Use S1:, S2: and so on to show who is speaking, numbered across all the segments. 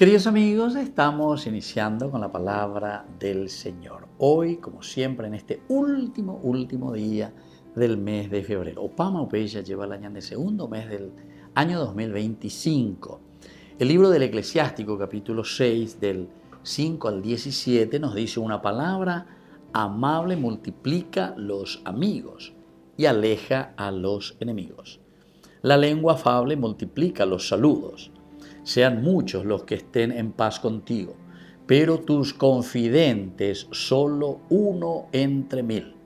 S1: Queridos amigos, estamos iniciando con la palabra del Señor. Hoy, como siempre, en este último día del mes de febrero. Opama Upeya lleva el año de segundo mes del año 2025. El libro del Eclesiástico, capítulo 6, del 5 al 17, nos dice: una palabra amable multiplica los amigos y aleja a los enemigos. La lengua afable multiplica los saludos. Sean muchos los que estén en paz contigo, pero tus confidentes solo uno entre 1000.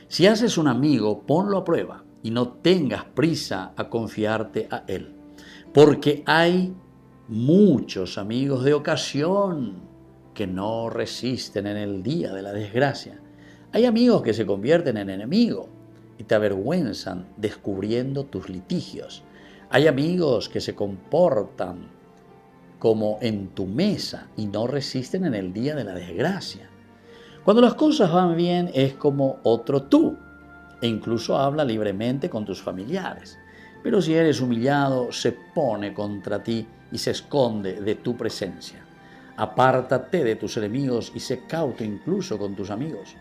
S1: Si haces un amigo, ponlo a prueba y no tengas prisa a confiarte a él, porque hay muchos amigos de ocasión que no resisten en el día de la desgracia. Hay amigos que se convierten en enemigos y te avergüenzan descubriendo tus litigios. Hay amigos que se comportan como en tu mesa y no resisten en el día de la desgracia. Cuando las cosas van bien es como otro tú e incluso habla libremente con tus familiares. Pero si eres humillado, se pone contra ti y se esconde de tu presencia. Apártate de tus enemigos y sé cauto incluso con tus amigos.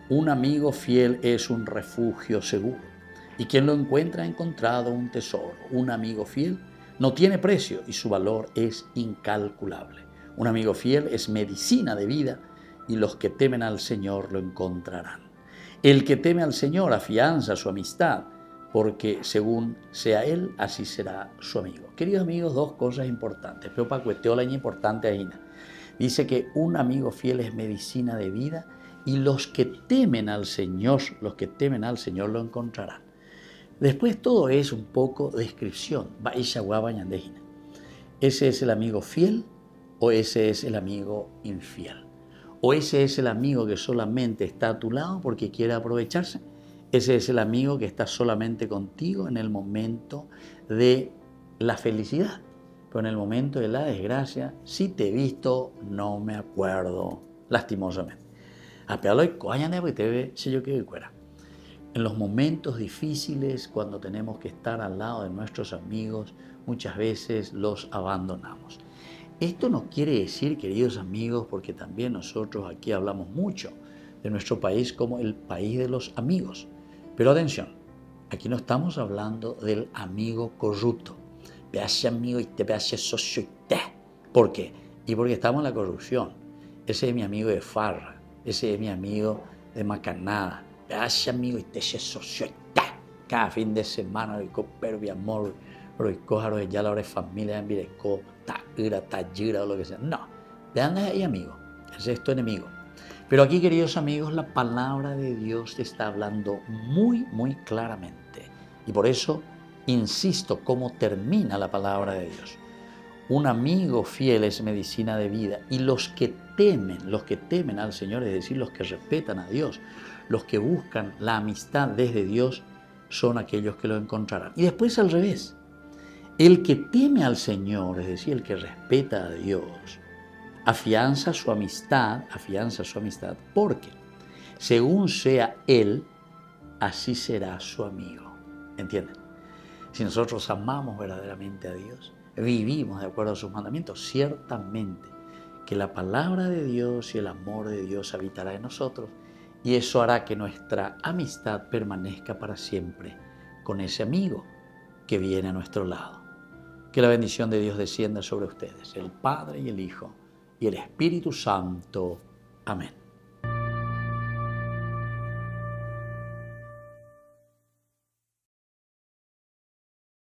S1: Un amigo fiel es un refugio seguro, y quien lo encuentra ha encontrado un tesoro. Un amigo fiel no tiene precio y su valor es incalculable. Un amigo fiel es medicina de vida y los que temen al Señor lo encontrarán. El que teme al Señor afianza su amistad, porque según sea él, así será su amigo. Queridos amigos, dos cosas importantes. Pero para cuestión la importante ahí. Dice que un amigo fiel es medicina de vida y los que temen al Señor lo encontrarán. Después todo es un poco descripción. ¿Ese es el amigo fiel o ese es el amigo infiel? ¿O ese es el amigo que solamente está a tu lado porque quiere aprovecharse? ¿Ese es el amigo que está solamente contigo en el momento de la felicidad? Pero en el momento de la desgracia, si te he visto, no me acuerdo, lastimosamente. En los momentos difíciles, cuando tenemos que estar al lado de nuestros amigos, muchas veces los abandonamos. Esto no quiere decir, queridos amigos, porque también nosotros aquí hablamos mucho de nuestro país como el país de los amigos. Pero atención, aquí no estamos hablando del amigo corrupto. Vease amigo y te vease socio y te. ¿Por qué? Y porque estamos en la corrupción. Ese es mi amigo de farra, ese es mi amigo de macanada. Vease amigo y te socio y te. Cada fin de semana, rico pervi amor, rico jaro de ya la hora de familia, en vireco, tallira o lo que sea. No, vean ahí amigo, ese es tu enemigo. Pero aquí, queridos amigos, la palabra de Dios te está hablando muy claramente. Y por eso insisto cómo termina la palabra de Dios. Un amigo fiel es medicina de vida y los que temen al Señor, es decir, los que respetan a Dios, los que buscan la amistad desde Dios, son aquellos que lo encontrarán. Y después al revés, el que teme al Señor, es decir, el que respeta a Dios, afianza su amistad porque según sea él, así será su amigo. ¿Entienden? Si nosotros amamos verdaderamente a Dios, vivimos de acuerdo a sus mandamientos, ciertamente que la palabra de Dios y el amor de Dios habitará en nosotros y eso hará que nuestra amistad permanezca para siempre con ese amigo que viene a nuestro lado. Que la bendición de Dios descienda sobre ustedes, el Padre y el Hijo y el Espíritu Santo. Amén.